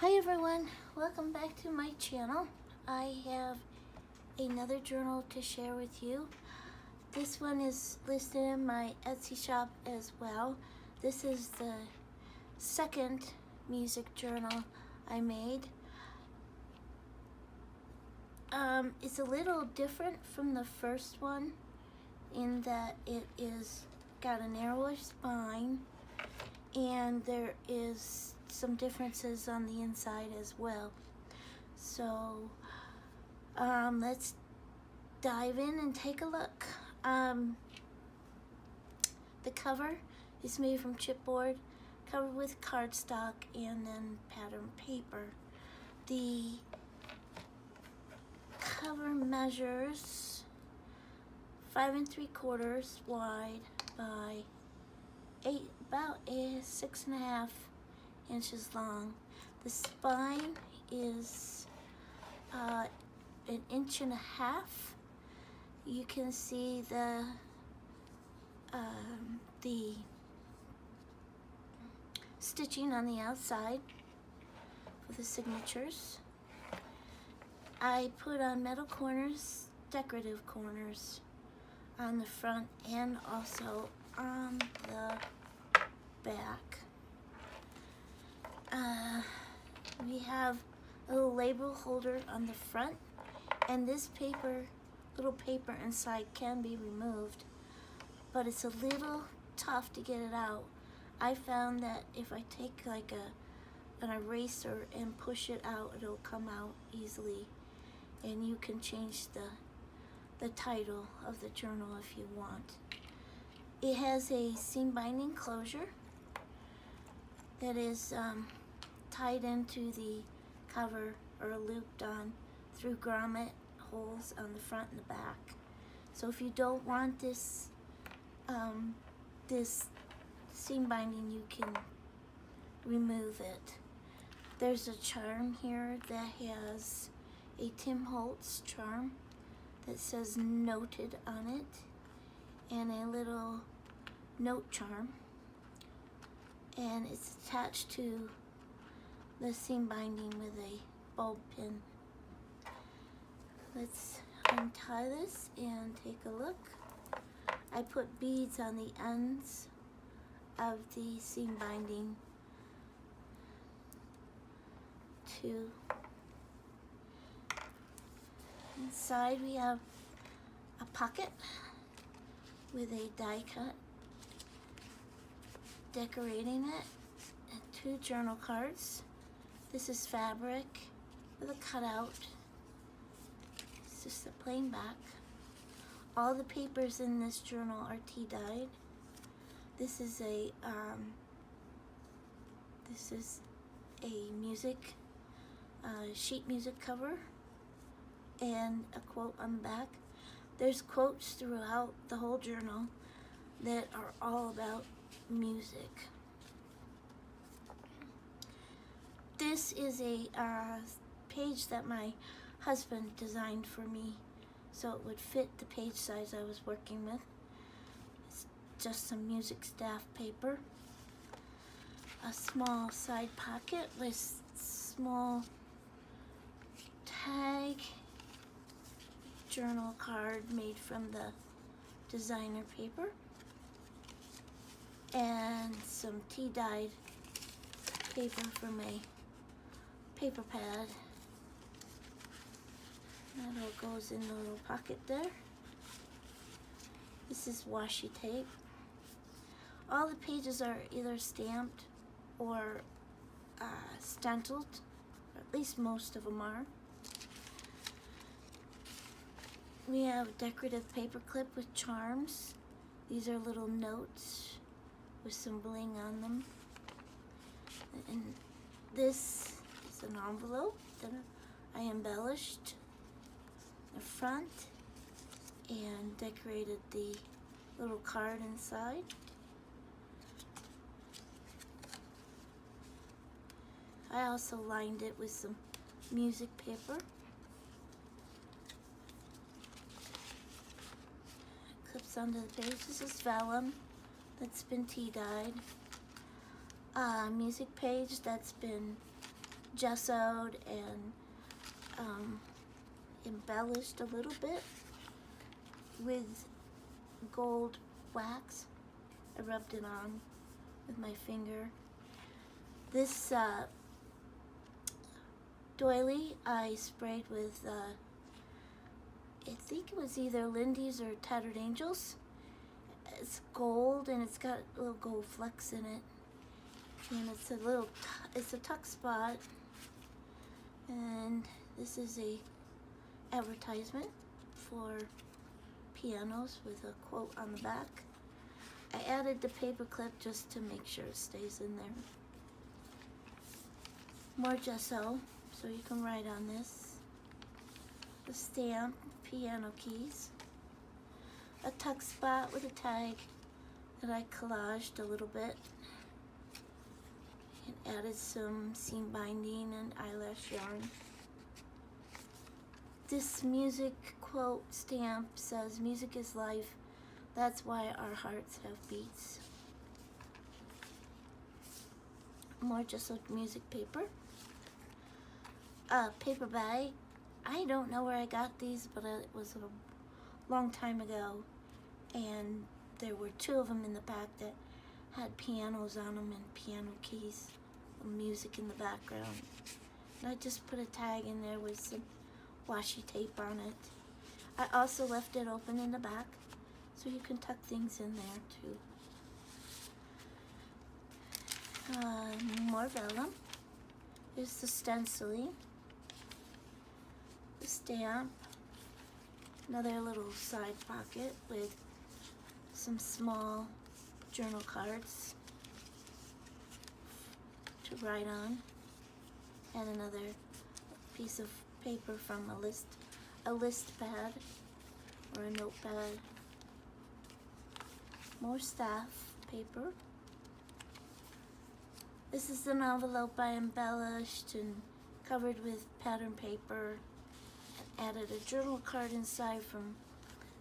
Hi everyone, welcome back to my channel. I have another journal to share with you. This one is listed in my Etsy shop as well. This is the second music journal I made. It's a little different from the first one in that it is got a narrower spine and there is some differences on the inside as well. So let's dive in and take a look. The cover is made from chipboard, covered with cardstock and then pattern paper. The cover measures 5 3/4 wide by about 6.5 inches long. The spine is 1.5 inches. You can see the stitching on the outside for the signatures. I put on metal corners, decorative corners on the front and also on the back. We have a little label holder on the front, and this little paper inside can be removed, but it's a little tough to get it out. I found that if I take like an eraser and push it out, it'll come out easily, and you can change the title of the journal if you want. It has a seam binding closure that is tied into the cover or looped on through grommet holes on the front and the back. So if you don't want this this seam binding, you can remove it. There's a charm here that has a Tim Holtz charm that says noted on it, and a little note charm, and it's attached to the seam binding with a bulb pin. Let's untie this and take a look. I put beads on the ends of the seam binding too. Inside we have a pocket with a die cut decorating it, and 2 journal cards. This is fabric with a cutout. It's just a plain back. All the papers in this journal are tea-dyed. This is a sheet music cover and a quote on the back. There's quotes throughout the whole journal that are all about music. This is a page that my husband designed for me so it would fit the page size I was working with. It's just some music staff paper. A small side pocket with small tag journal card made from the designer paper, and some tea-dyed paper from a paper pad. That all goes in the little pocket there. This is washi tape. All the pages are either stamped or stenciled, or at least most of them are. We have a decorative paper clip with charms. These are little notes with some bling on them. And this is an envelope that I embellished the front and decorated the little card inside. I also lined it with some music paper. Clips onto the page. This is vellum that's been tea-dyed. Music page that's been gessoed and embellished a little bit with gold wax. I rubbed it on with my finger. This doily I sprayed with, I think it was either Lindy's or Tattered Angels. It's gold and it's got little gold flecks in it. And it's a tuck spot. And this is a advertisement for pianos with a quote on the back. I added the paper clip just to make sure it stays in there. More gesso, so you can write on this. A stamp, piano keys. A tuck spot with a tag that I collaged a little bit. And added some seam binding and eyelash yarn. This music quote stamp says, "Music is life, that's why our hearts have beats." More just like music paper. A paper bag. I don't know where I got these, but it was a long time ago. And there were 2 of them in the back that had pianos on them and piano keys, and music in the background. And I just put a tag in there with some washi tape on it. I also left it open in the back so you can tuck things in there too. More vellum. Here's the stenciling, the stamp, another little side pocket with some small journal cards to write on, and another piece of paper from a list pad or a notepad. More staff paper. This is an envelope I embellished and covered with pattern paper and added a journal card inside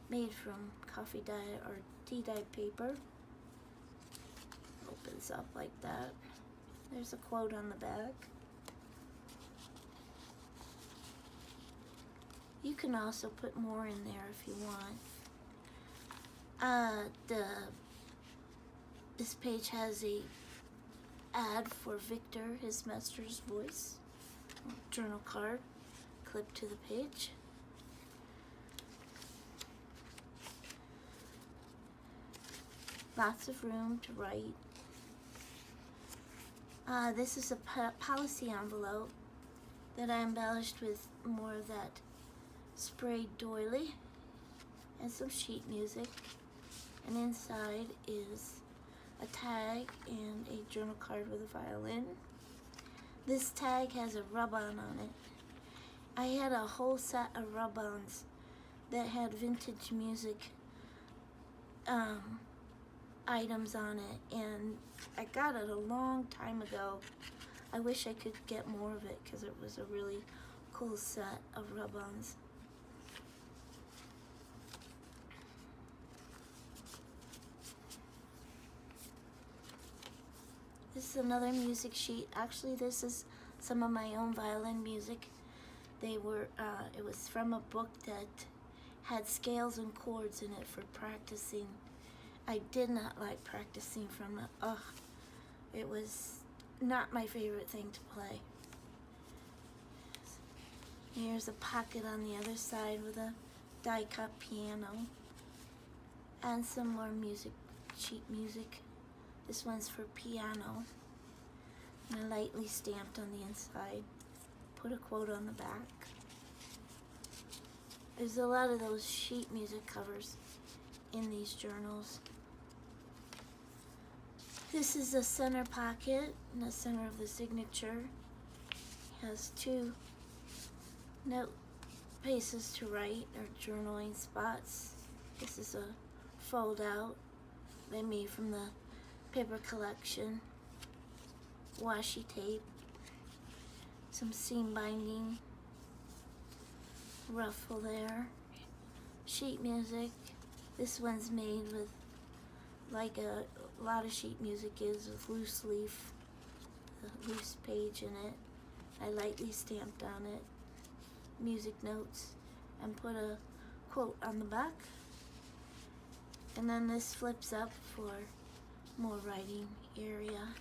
made from coffee dye or tea dye paper. Opens up like that. There's a quote on the back. You can also put more in there if you want. This page has a ad for Victor, his master's voice. Journal card clipped to the page. Lots of room to write. This is a policy envelope that I embellished with more of that sprayed doily and some sheet music. And inside is a tag and a journal card with a violin. This tag has a rub-on on it. I had a whole set of rub-ons that had vintage music items on it, and I got it a long time ago. I wish I could get more of it because it was a really cool set of rub-ons. This is another music sheet. Actually, this is some of my own violin music. It was from a book that had scales and chords in it for practicing. I did not like practicing from it. It was not my favorite thing to play. Here's a pocket on the other side with a die-cut piano and some more music, sheet music. This one's for piano, and I lightly stamped on the inside. Put a quote on the back. There's a lot of those sheet music covers in these journals. This is the center pocket in the center of the signature. It has 2 note places to write or journaling spots. This is a fold out they made from the paper collection. Washi tape, some seam binding, ruffle there, sheet music. This one's made with, like a lot of sheet music is, with loose leaf, a loose page in it, I lightly stamped on it music notes and put a quote on the back. And then this flips up for more writing area.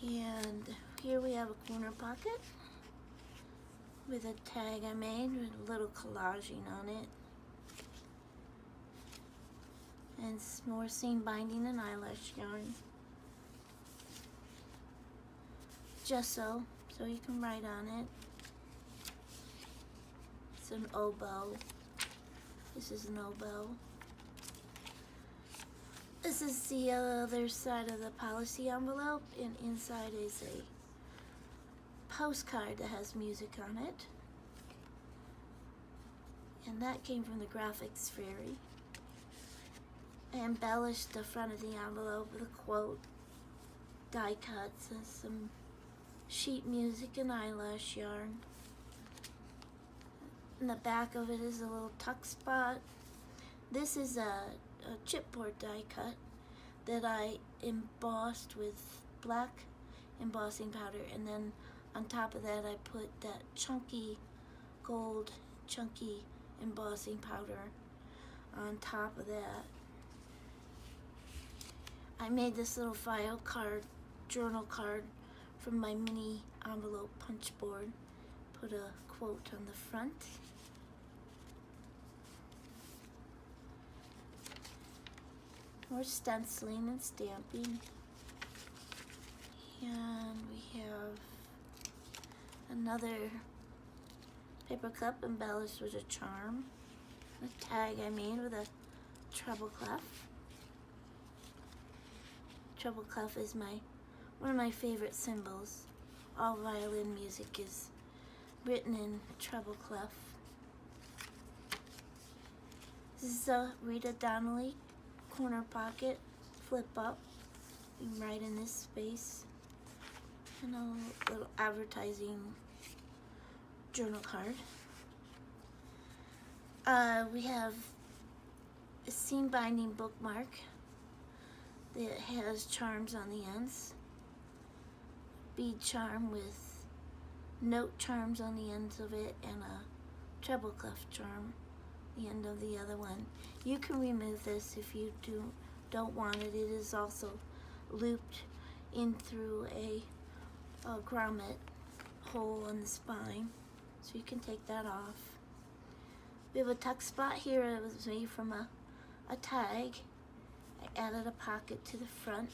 And here we have a corner pocket with a tag I made with a little collaging on it. And some more seam binding and eyelash yarn. Gesso, so you can write on it. It's an oboe. This is an oboe. This is the other side of the policy envelope, and inside is a postcard that has music on it. And that came from the Graphics Fairy. I embellished the front of the envelope with a quote, die cuts, and some sheet music and eyelash yarn. In the back of it is a little tuck spot. This is a chipboard die cut that I embossed with black embossing powder, and then on top of that I put that chunky gold embossing powder on top of that. I made this little file card, journal card from my mini envelope punch board. Put a quote on the front. More stenciling and stamping. And we have another paper cup embellished with a charm. A tag I made with a treble clef. Treble clef is one of my favorite symbols. All violin music is written in treble clef. This is a Rita Donnelly corner pocket, flip up. You can write in this space. And a little advertising journal card. We have a seam binding bookmark that has charms on the ends. Bead charm with note charms on the ends of it, and a treble clef charm the end of the other one. You can remove this if you don't want it. It is also looped in through a grommet hole in the spine, so you can take that off. We have a tuck spot here. It was made from a tag. I added a pocket to the front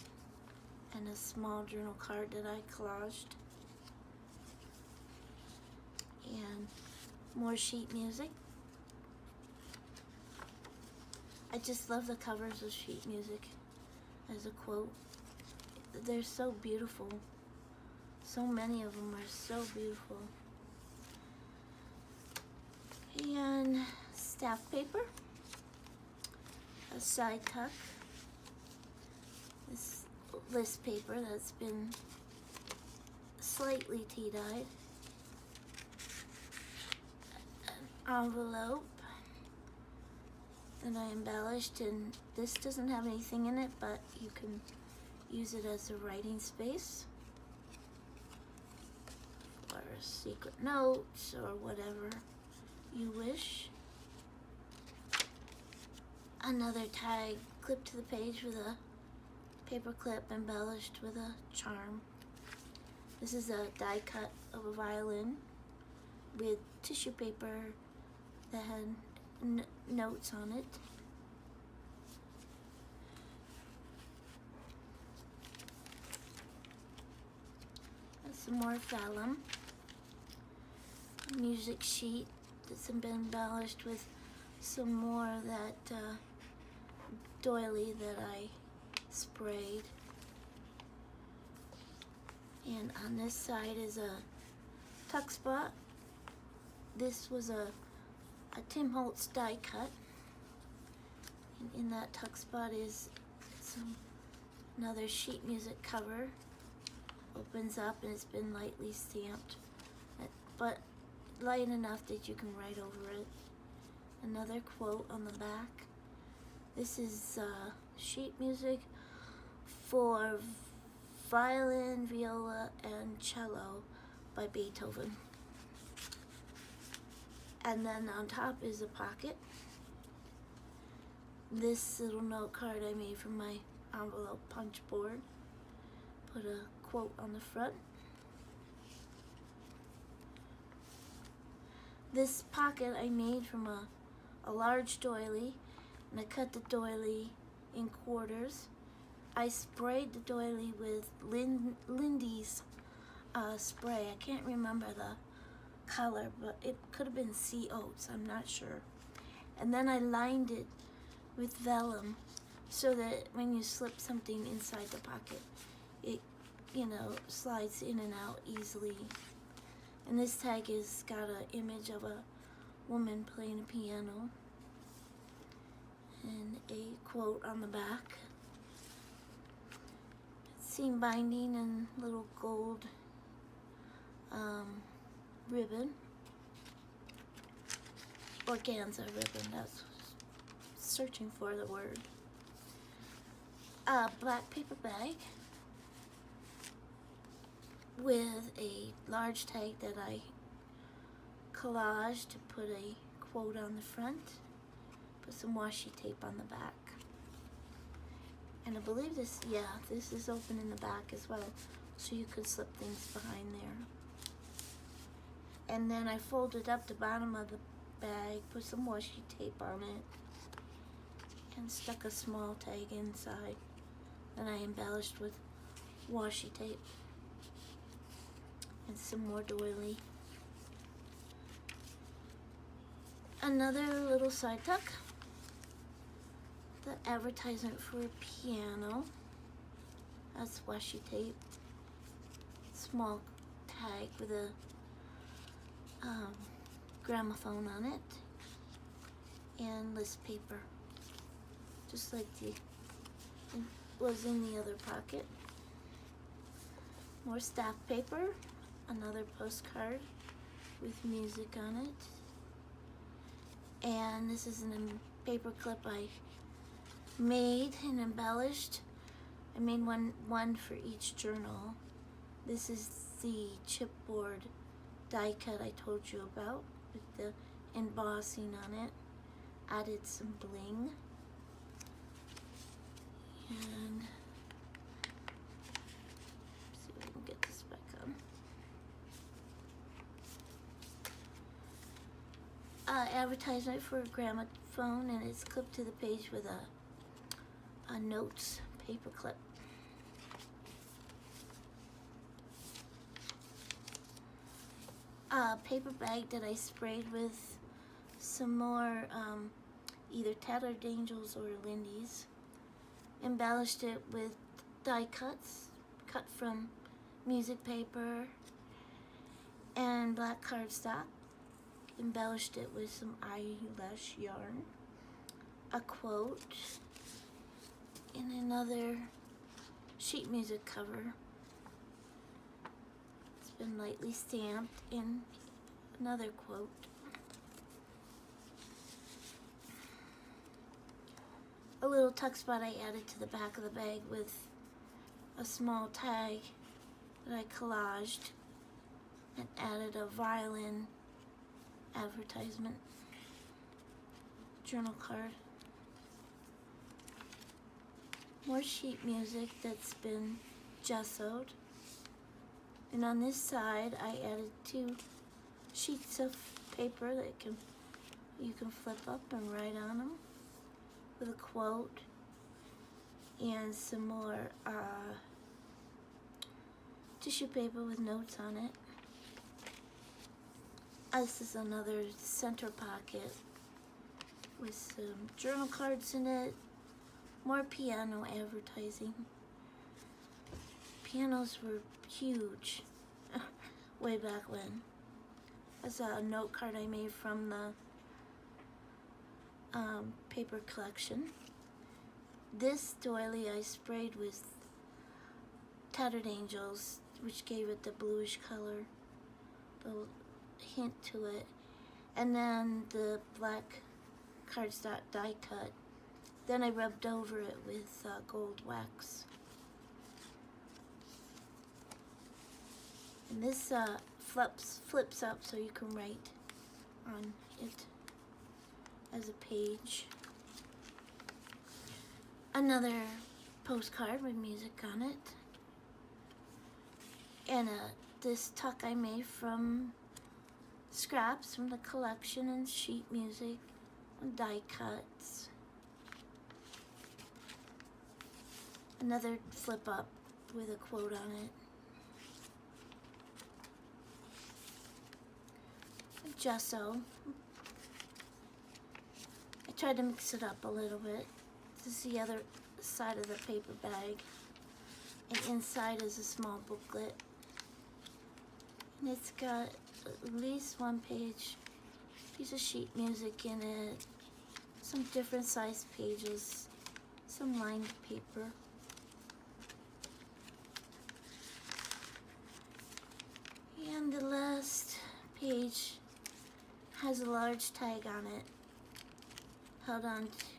and a small journal card that I collaged. And more sheet music. I just love the covers of sheet music as a quote. They're so beautiful. So many of them are so beautiful. And staff paper, a side tuck, this list paper that's been slightly tea-dyed, an envelope that I embellished, and this doesn't have anything in it, but you can use it as a writing space or secret notes or whatever you wish. Another tag clipped to the page with a paper clip embellished with a charm. This is a die cut of a violin with tissue paper that had notes on it. And some more vellum. Music sheet that's been embellished with some more of that doily that I sprayed. And on this side is a tuck spot. This was a Tim Holtz die cut. And in that tuck spot is another sheet music cover. Opens up and it's been lightly stamped, but light enough that you can write over it. Another quote on the back. This is sheet music for violin, viola, and cello by Beethoven. And then on top is a pocket. This little note card I made from my envelope punch board. Put a quote on the front. This pocket I made from a large doily, and I cut the doily in quarters. I sprayed the doily with Lindy's spray. I can't remember the color, but it could have been sea oats, I'm not sure. And then I lined it with vellum so that when you slip something inside the pocket, it, slides in and out easily. And this tag has got an image of a woman playing a piano and a quote on the back. Seam binding and little gold ribbon, organza ribbon, that's searching for the word. A black paper bag with a large tag that I collaged to put a quote on the front, put some washi tape on the back. And I believe this is open in the back as well, so you could slip things behind there. And then I folded up the bottom of the bag, put some washi tape on it, and stuck a small tag inside. Then I embellished with washi tape and some more doily. Another little side tuck. The advertisement for a piano. That's washi tape. Small tag with a gramophone on it. And list paper. Just like it was in the other pocket. More staff paper. Another postcard with music on it. And this is a paper clip I made and embellished. I made one for each journal. This is the chipboard die cut I told you about with the embossing on it. Added some bling. And see if I can get this back on. Advertisement for a gramophone, and it's clipped to the page with a notes paper clip. A paper bag that I sprayed with some more either Tattered Angels or Lindy's. Embellished it with die cuts, cut from music paper and black cardstock. Embellished it with some eyelash yarn, a quote, and another sheet music cover. It's been lightly stamped, and another quote. A little tuck spot I added to the back of the bag with a small tag that I collaged and added a violin advertisement, journal card, more sheet music that's been gessoed, and on this side I added 2 sheets of paper that you can flip up and write on them with a quote and some more tissue paper with notes on it. This is another center pocket with some journal cards in it, more piano advertising. Pianos were huge way back when. That's a note card I made from the paper collection. This doily I sprayed with Tattered Angels, which gave it the bluish color, the hint to it, and then the black cardstock die cut. Then I rubbed over it with gold wax. And this flips up so you can write on it as a page. Another postcard with music on it. And this tuck I made from scraps from the collection and sheet music and die cuts. Another flip up with a quote on it. Gesso. I tried to mix it up a little bit. This is the other side of the paper bag. And inside is a small booklet. And it's got at least one piece of sheet music in it. Some different sized pages. Some lined paper. And the last page has a large tag on it,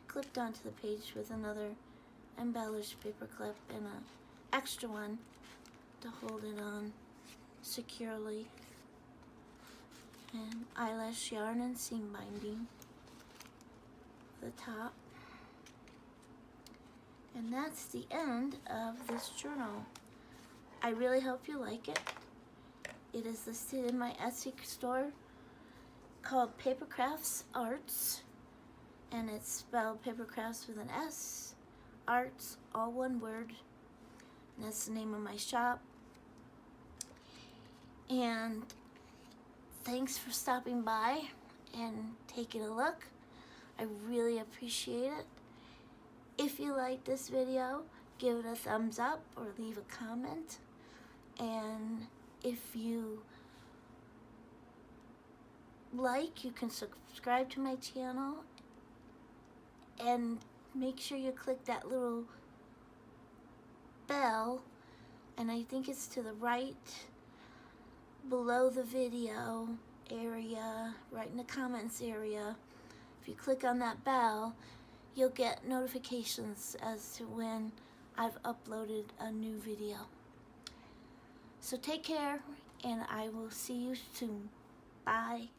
clipped onto the page with another embellished paper clip and an extra one to hold it on securely. And eyelash yarn and seam binding at the top. And that's the end of this journal. I really hope you like it. It is listed in my Etsy store called PapercraftsArts, and it's spelled Papercrafts with an S, Arts, all one word, and that's the name of my shop. And thanks for stopping by and taking a look. I really appreciate it. If you like this video, give it a thumbs up or leave a comment. And if you like, you can subscribe to my channel and make sure you click that little bell, and I think it's to the right below the video area, right in the comments area. If you click on that bell, you'll get notifications as to when I've uploaded a new video. So take care, and I will see you soon. Bye.